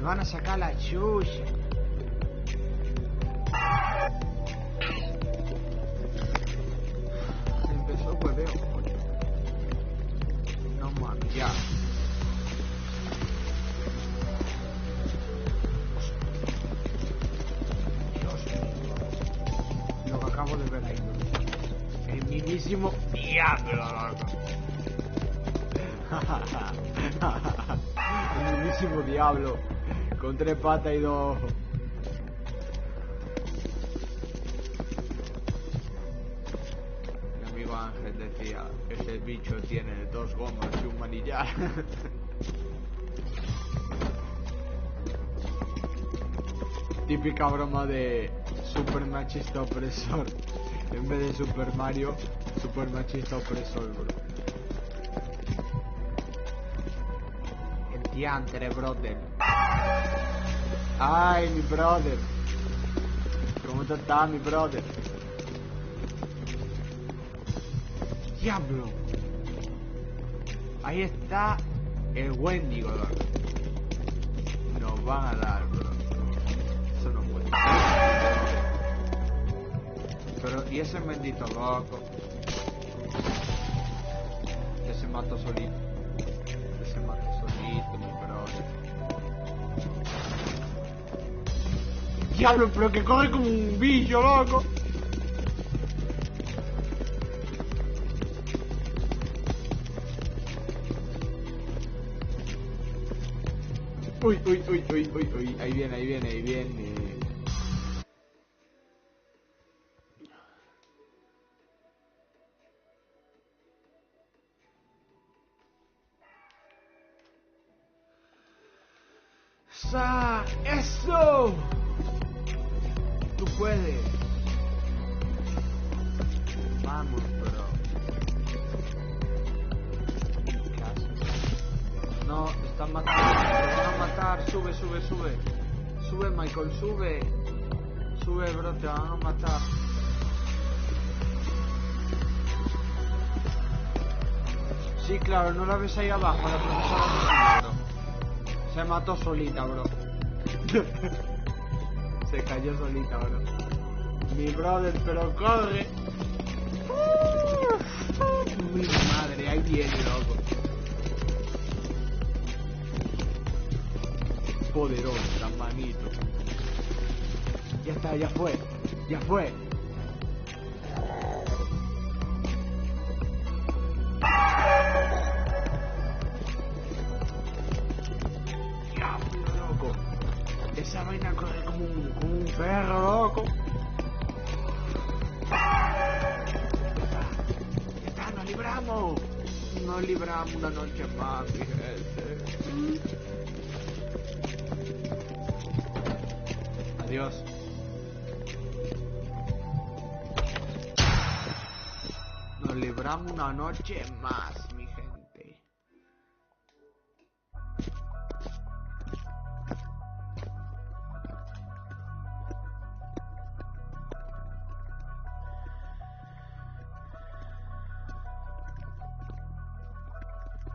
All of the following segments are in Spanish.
van a sacar la chucha. Empezó el hueveo, coño. No mames, ya. Dios mío. Lo que acabo de ver ahí. El mismísimo diablo, loco. El mismísimo diablo. Con 3 patas y 2 ojos. Mi amigo Ángel decía, ese bicho tiene 2 gomas y un manillar. Típica broma de super machista opresor. En vez de Super Mario, super machista opresor, bro. El diantre, brother. Ay, mi brother. ¿Cómo te está, mi brother? Diablo. Ahí está el Wendigo, loco. Nos van a dar, bro. Eso no puede ser. Pero, ¿y ese bendito loco? Que se mató solito. Que se mató solito, mi brother. Diablo, pero que corre como un bicho, loco. Uy, uy, uy, uy, uy, uy. Ahí viene, ahí viene, ahí viene. ¡Eso! Tú puedes. Vamos, bro. No, están matando. Te van a matar. Sube, sube, sube. Sube, Michael, sube. Sube, bro, te van a matar. Sí, claro, no la ves ahí abajo, la profesora de bro. Se mató solita, bro. Se cayó solita, bro. Mi brother, pero corre. Mi madre, ahí viene, loco. Poderosa, manito. Ya está, ya fue. Ya fue. Esa vaina corre como un perro, loco. Ya está, nos libramos. Nos libramos una noche más, mi gente. Adiós. Nos libramos una noche más, mi gente.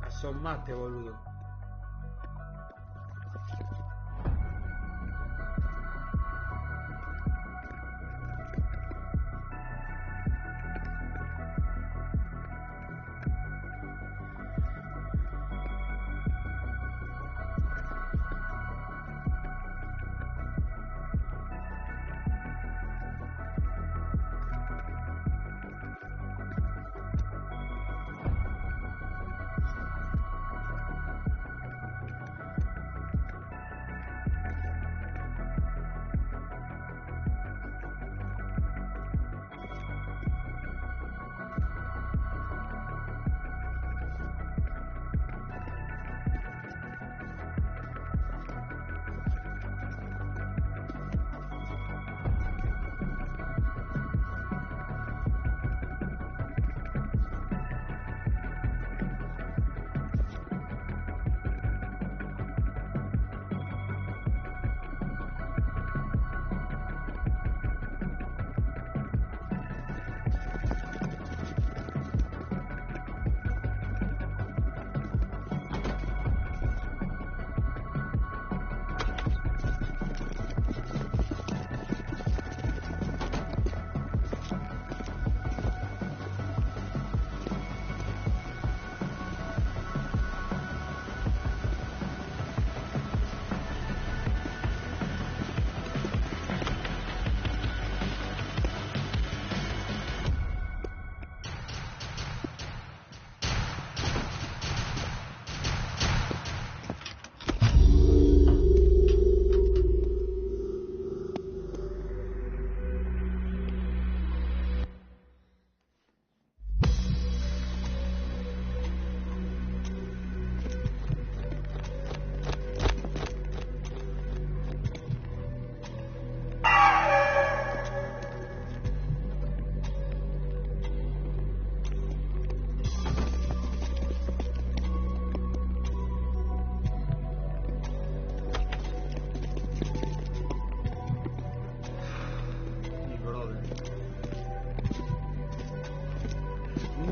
Asomate, boludo.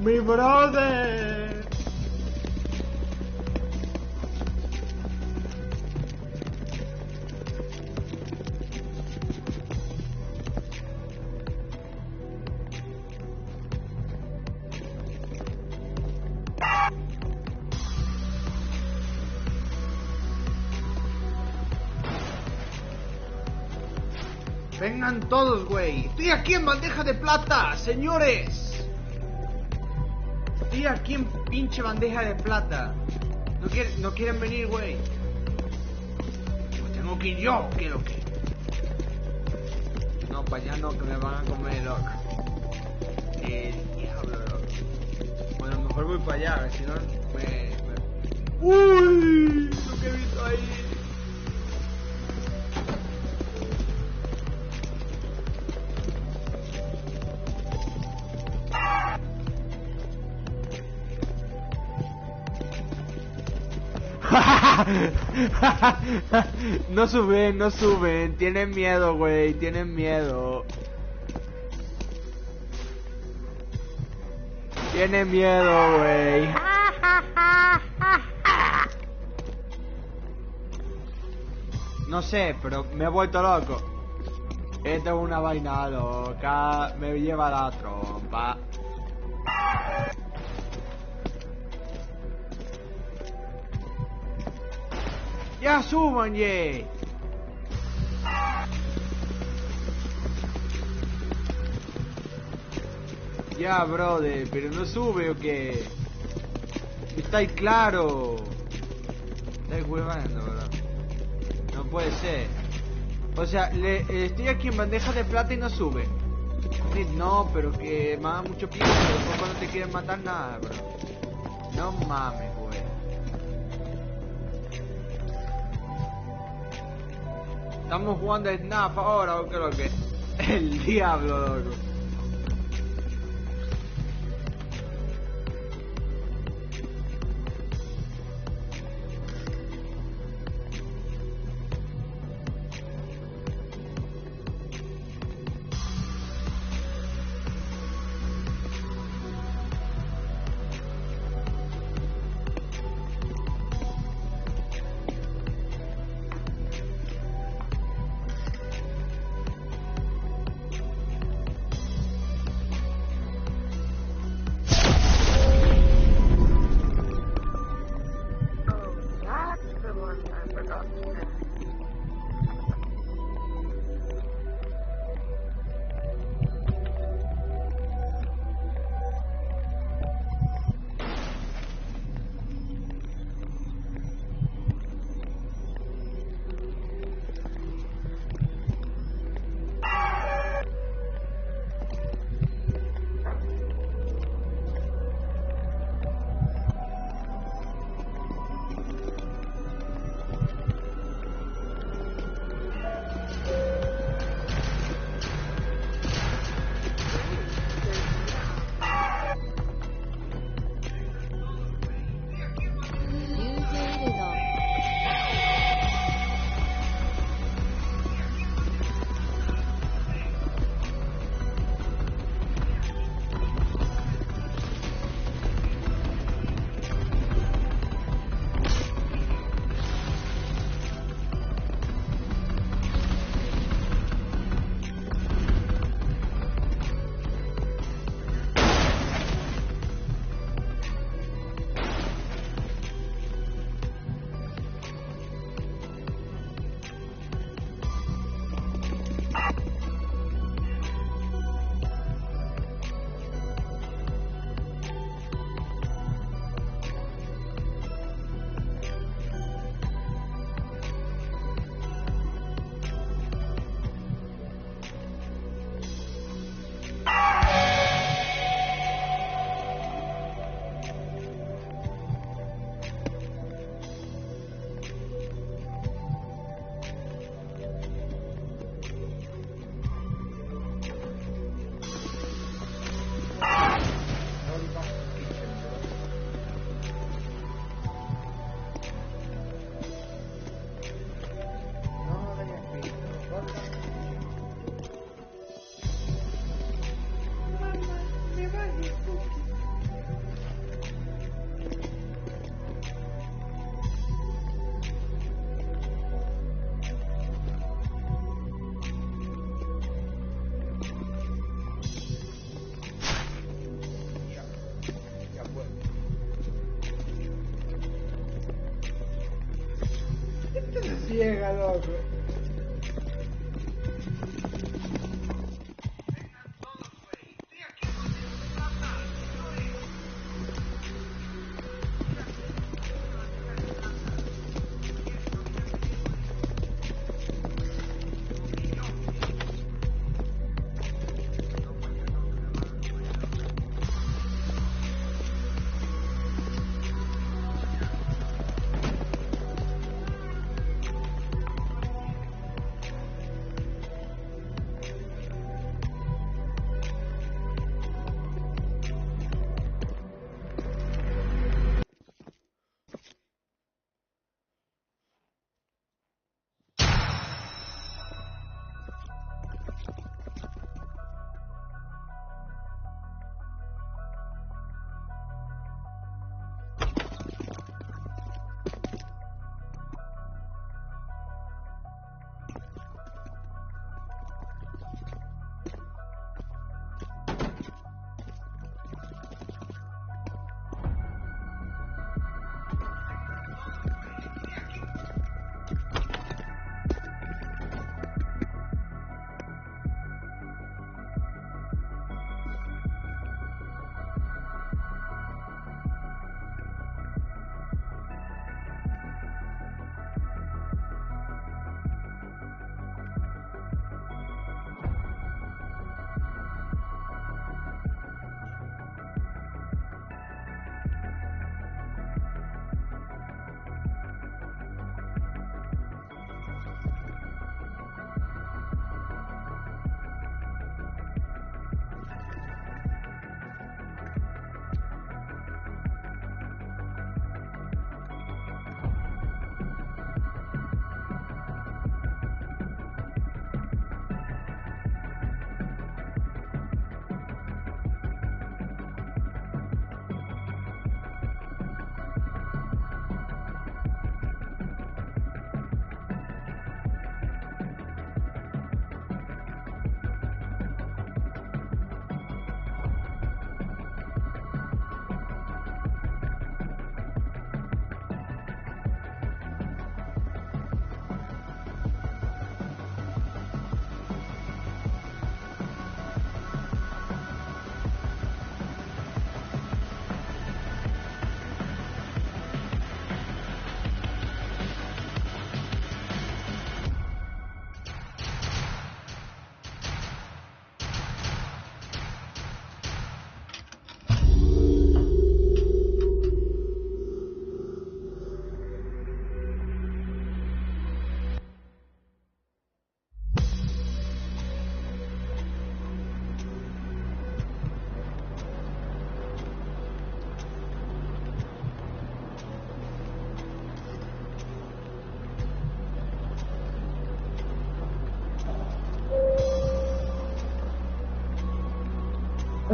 ¡Mi brother! Vengan todos, güey. Estoy aquí en bandeja de plata, señores. Estoy aquí en pinche bandeja de plata. No quieren venir, güey. Pues tengo que ir yo, ¿qué lo que? No, para allá no, que me van a comer, loco. El diablo, loco. Bueno, mejor voy para allá, si no me... ¡Uy! Lo que he visto ahí. No suben, no suben. Tienen miedo, güey. Tienen miedo. Tienen miedo, güey. No sé, pero me he vuelto loco. Esto es una vaina loca. Me lleva la trompa. ¡Ya suban, ye! Ya, brother, pero no sube o qué. Estáis claro. Estáis huevando, bro. No puede ser. O sea, estoy aquí en bandeja de plata y no sube. No, pero que me da mucho pico, pero después no te quieren matar nada, bro. No mames, güey. Estamos jugando Snap ahora, o creo que... El diablo, loco. llega, loco.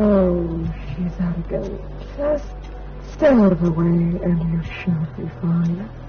Oh, she's arrogant. Just stay out of the way and you shall be fine.